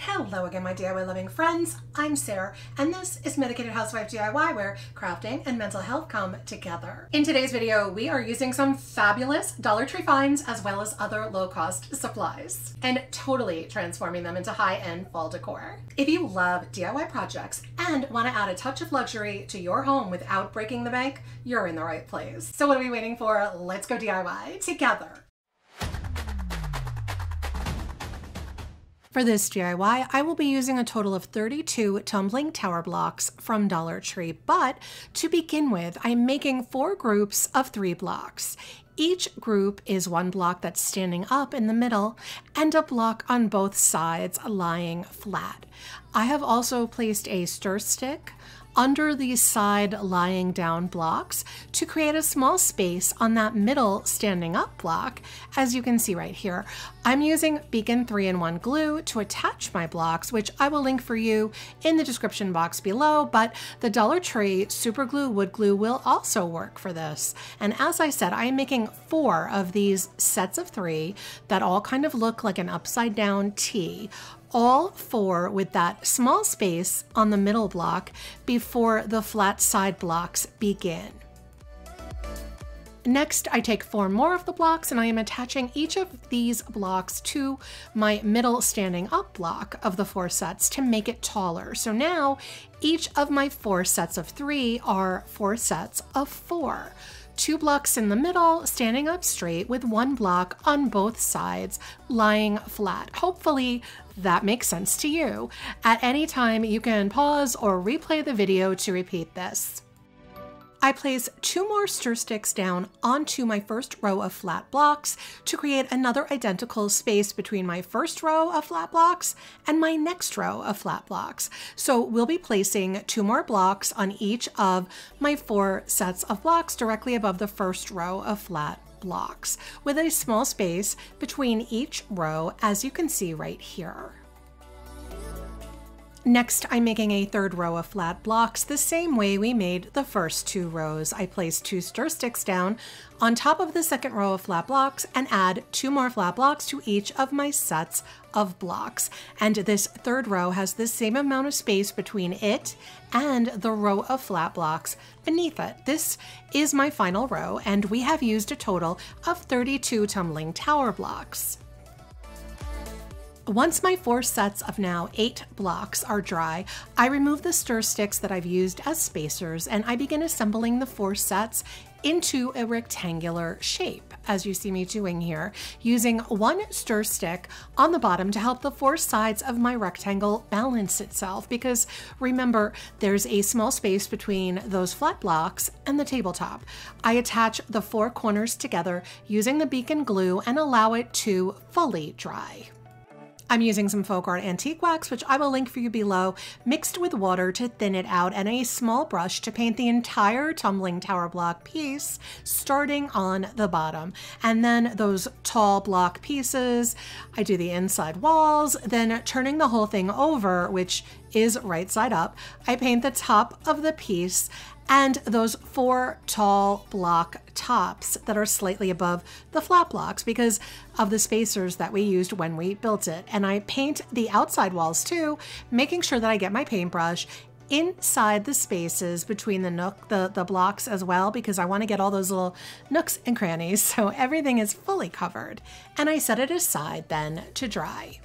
Hello again, my DIY loving friends. I'm Sarah, and this is Medicated Housewife DIY, where crafting and mental health come together. In today's video, we are using some fabulous Dollar Tree finds as well as other low-cost supplies and totally transforming them into high-end fall decor. If you love DIY projects and want to add a touch of luxury to your home without breaking the bank, you're in the right place. So what are we waiting for? Let's go DIY together. For this DIY, I will be using a total of 32 tumbling tower blocks from Dollar Tree, but to begin with, I'm making 4 groups of 3 blocks. Each group is 1 block that's standing up in the middle and a block on both sides lying flat. I have also placed a stir stick under these side lying down blocks to create a small space on that middle standing up block. As you can see right here, I'm using Beacon 3-in-1 glue to attach my blocks, which I will link for you in the description box below, but the Dollar Tree super glue wood glue will also work for this. And as I said, I am making 4 of these sets of 3 that all kind of look like an upside down T. All 4 with that small space on the middle block before the flat side blocks begin. Next, I take 4 more of the blocks and I am attaching each of these blocks to my middle standing up block of the 4 sets to make it taller. So now each of my 4 sets of 3 are 4 sets of 4. 2 blocks in the middle, standing up straight with 1 block on both sides, lying flat. Hopefully that makes sense to you. At any time, you can pause or replay the video to repeat this. I place 2 more stir sticks down onto my first row of flat blocks to create another identical space between my first row of flat blocks and my next row of flat blocks. So we'll be placing 2 more blocks on each of my 4 sets of blocks directly above the first row of flat blocks, with a small space between each row, as you can see right here. Next, I'm making a 3rd row of flat blocks the same way we made the first 2 rows. I place 2 stir sticks down on top of the 2nd row of flat blocks and add 2 more flat blocks to each of my sets of blocks. And this 3rd row has the same amount of space between it and the row of flat blocks beneath it. This is my final row, and we have used a total of 32 tumbling tower blocks. Once my 4 sets of now 8 blocks are dry, I remove the stir sticks that I've used as spacers and I begin assembling the 4 sets into a rectangular shape, as you see me doing here, using 1 stir stick on the bottom to help the 4 sides of my rectangle balance itself, because remember, there's a small space between those flat blocks and the tabletop. I attach the 4 corners together using the Beacon glue and allow it to fully dry. I'm using some folk art antique wax, which I will link for you below, mixed with water to thin it out, and a small brush to paint the entire tumbling tower block piece, starting on the bottom. And then those tall block pieces, I do the inside walls, then turning the whole thing over, which is right side up, I paint the top of the piece and those 4 tall block tops that are slightly above the flat blocks because of the spacers that we used when we built it. And I paint the outside walls too, making sure that I get my paintbrush inside the spaces between the blocks as well, because I want to get all those little nooks and crannies so everything is fully covered. And I set it aside then to dry.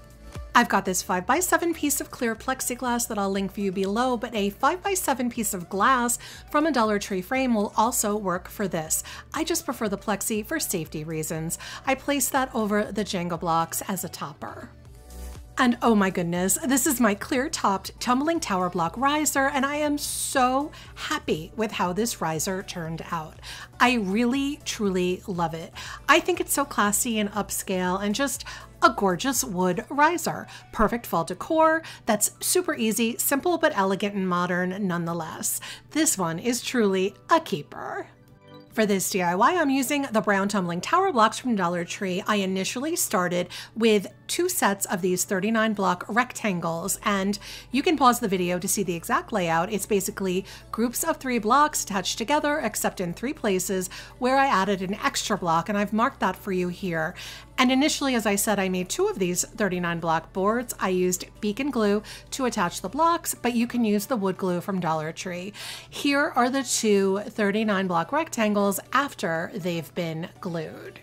I've got this 5x7 piece of clear plexiglass that I'll link for you below, but a 5x7 piece of glass from a Dollar Tree frame will also work for this. I just prefer the plexi for safety reasons. I place that over the Jenga blocks as a topper. And oh my goodness, this is my clear topped tumbling tower block riser, and I am so happy with how this riser turned out. I really, truly love it. I think it's so classy and upscale and just a gorgeous wood riser. Perfect fall decor that's super easy, simple but elegant and modern nonetheless. This one is truly a keeper. For this DIY, I'm using the brown tumbling tower blocks from Dollar Tree. I initially started with 2 sets of these 39 block rectangles, and you can pause the video to see the exact layout. It's basically groups of 3 blocks attached together, except in 3 places where I added an extra block, and I've marked that for you here. And initially, as I said, I made 2 of these 39 block boards. I used beacon glue to attach the blocks, but you can use the wood glue from Dollar Tree. Here are the 2 39 block rectangles after they've been glued.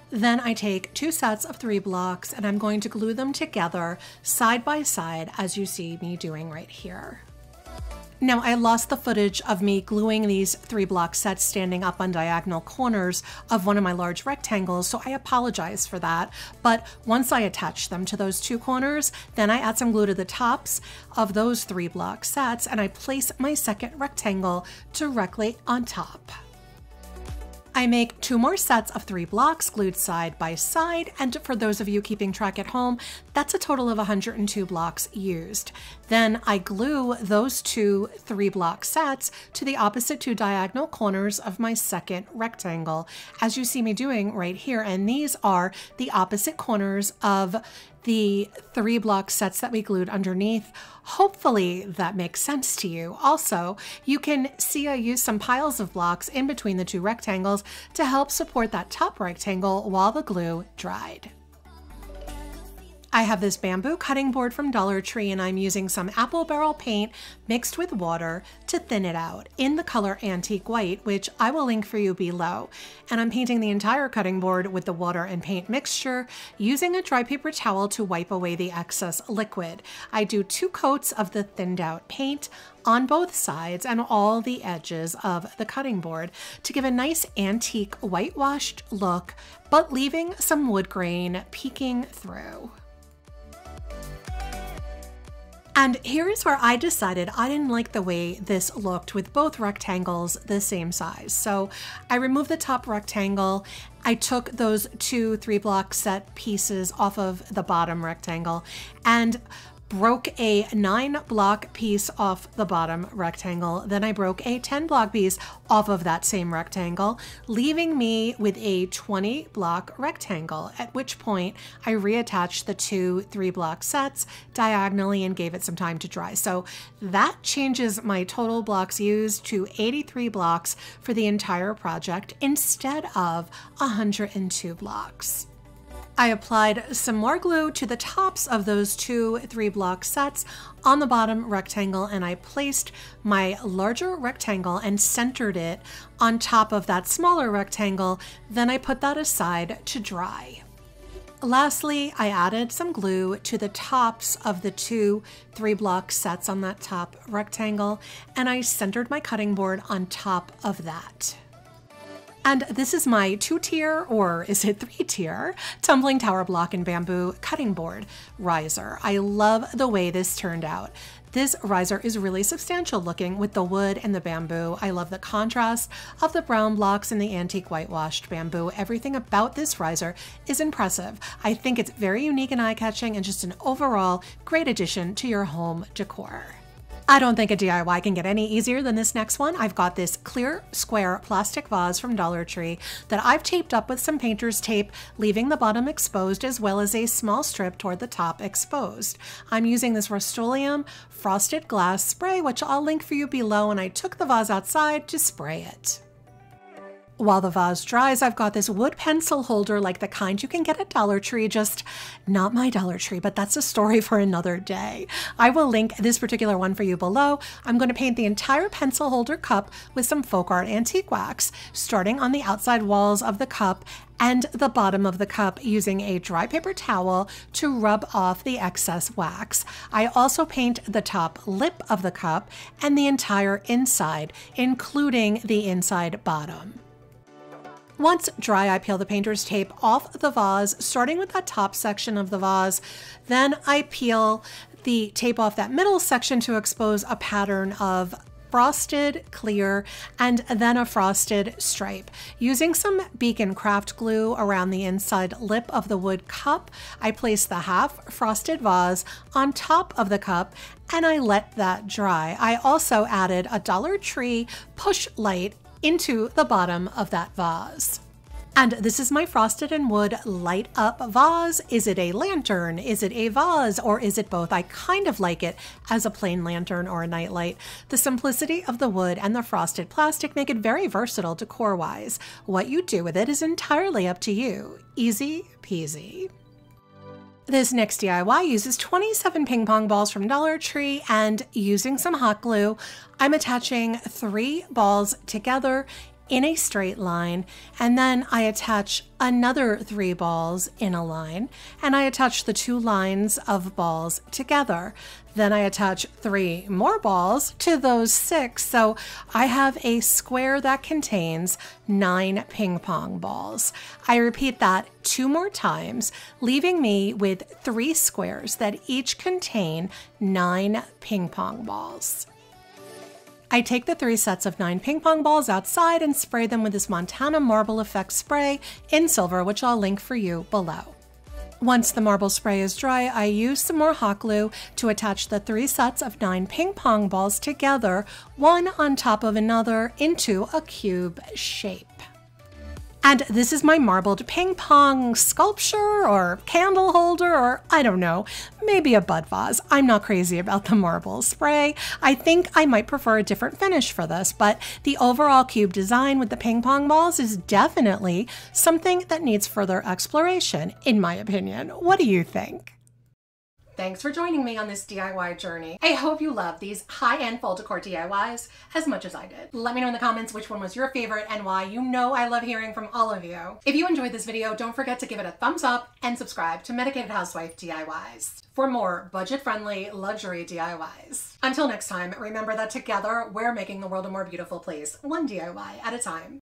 Then I take 2 sets of 3 blocks and I'm going to glue them together side by side, as you see me doing right here. Now, I lost the footage of me gluing these 3 block sets standing up on diagonal corners of one of my large rectangles, so I apologize for that. But once I attach them to those 2 corners, then I add some glue to the tops of those 3 block sets and I place my second rectangle directly on top. I make 2 more sets of 3 blocks glued side by side, and for those of you keeping track at home, that's a total of 102 blocks used. Then I glue those 2 3 block sets to the opposite 2 diagonal corners of my second rectangle, as you see me doing right here, and these are the opposite corners of the 3 block sets that we glued underneath. Hopefully that makes sense to you. Also, you can see I used some piles of blocks in between the 2 rectangles to help support that top rectangle while the glue dried. I have this bamboo cutting board from Dollar Tree and I'm using some apple barrel paint mixed with water to thin it out in the color Antique White, which I will link for you below. And I'm painting the entire cutting board with the water and paint mixture, using a dry paper towel to wipe away the excess liquid. I do 2 coats of the thinned out paint on both sides and all the edges of the cutting board to give a nice antique whitewashed look, but leaving some wood grain peeking through. And here is where I decided I didn't like the way this looked with both rectangles the same size. So I removed the top rectangle. I took those 2 3 block set pieces off of the bottom rectangle and broke a 9 block piece off the bottom rectangle. Then I broke a 10 block piece off of that same rectangle, leaving me with a 20 block rectangle, at which point I reattached the 2 3 block sets diagonally and gave it some time to dry. So that changes my total blocks used to 83 blocks for the entire project instead of 102 blocks. I applied some more glue to the tops of those 2 3 block sets on the bottom rectangle, and I placed my larger rectangle and centered it on top of that smaller rectangle. Then I put that aside to dry. Lastly, I added some glue to the tops of the 2 3 block sets on that top rectangle, and I centered my cutting board on top of that. And this is my 2-tier, or is it 3-tier, tumbling tower block and bamboo cutting board riser. I love the way this turned out. This riser is really substantial looking with the wood and the bamboo. I love the contrast of the brown blocks and the antique whitewashed bamboo. Everything about this riser is impressive. I think it's very unique and eye-catching and just an overall great addition to your home decor. I don't think a DIY can get any easier than this next one. I've got this clear square plastic vase from Dollar Tree that I've taped up with some painter's tape, leaving the bottom exposed as well as a small strip toward the top exposed. I'm using this Rust-Oleum frosted glass spray, which I'll link for you below, and I took the vase outside to spray it. While the vase dries, I've got this wood pencil holder like the kind you can get at Dollar Tree, just not my Dollar Tree, but that's a story for another day. I will link this particular one for you below. I'm going to paint the entire pencil holder cup with some folk art antique wax, starting on the outside walls of the cup and the bottom of the cup using a dry paper towel to rub off the excess wax. I also paint the top lip of the cup and the entire inside, including the inside bottom. Once dry, I peel the painter's tape off the vase, starting with that top section of the vase. Then I peel the tape off that middle section to expose a pattern of frosted clear and then a frosted stripe. Using some beacon craft glue around the inside lip of the wood cup, I place the half frosted vase on top of the cup and I let that dry. I also added a Dollar Tree push light into the bottom of that vase. And this is my frosted and wood light up vase. Is it a lantern? Is it a vase? Or is it both? I kind of like it as a plain lantern or a nightlight. The simplicity of the wood and the frosted plastic make it very versatile decor-wise. What you do with it is entirely up to you. Easy peasy. This next DIY uses 27 ping pong balls from Dollar Tree, and using some hot glue, I'm attaching 3 balls together in a straight line, and then I attach another 3 balls in a line, and I attach the 2 lines of balls together. Then I attach 3 more balls to those 6, so I have a square that contains 9 ping pong balls. I repeat that 2 more times, leaving me with 3 squares that each contain 9 ping pong balls. I take the 3 sets of 9 ping pong balls outside and spray them with this Montana Marble Effect spray in silver, which I'll link for you below. Once the marble spray is dry, I use some more hot glue to attach the 3 sets of 9 ping pong balls together, one on top of another, into a cube shape. And this is my marbled ping pong sculpture or candle holder, or I don't know, maybe a bud vase. I'm not crazy about the marble spray. I think I might prefer a different finish for this, but the overall cube design with the ping pong balls is definitely something that needs further exploration, in my opinion. What do you think? Thanks for joining me on this DIY journey. I hope you love these high-end fall decor DIYs as much as I did. Let me know in the comments which one was your favorite and why. You know I love hearing from all of you. If you enjoyed this video, don't forget to give it a thumbs up and subscribe to Medicated Housewife DIYs for more budget-friendly luxury DIYs. Until next time, remember that together we're making the world a more beautiful place, one DIY at a time.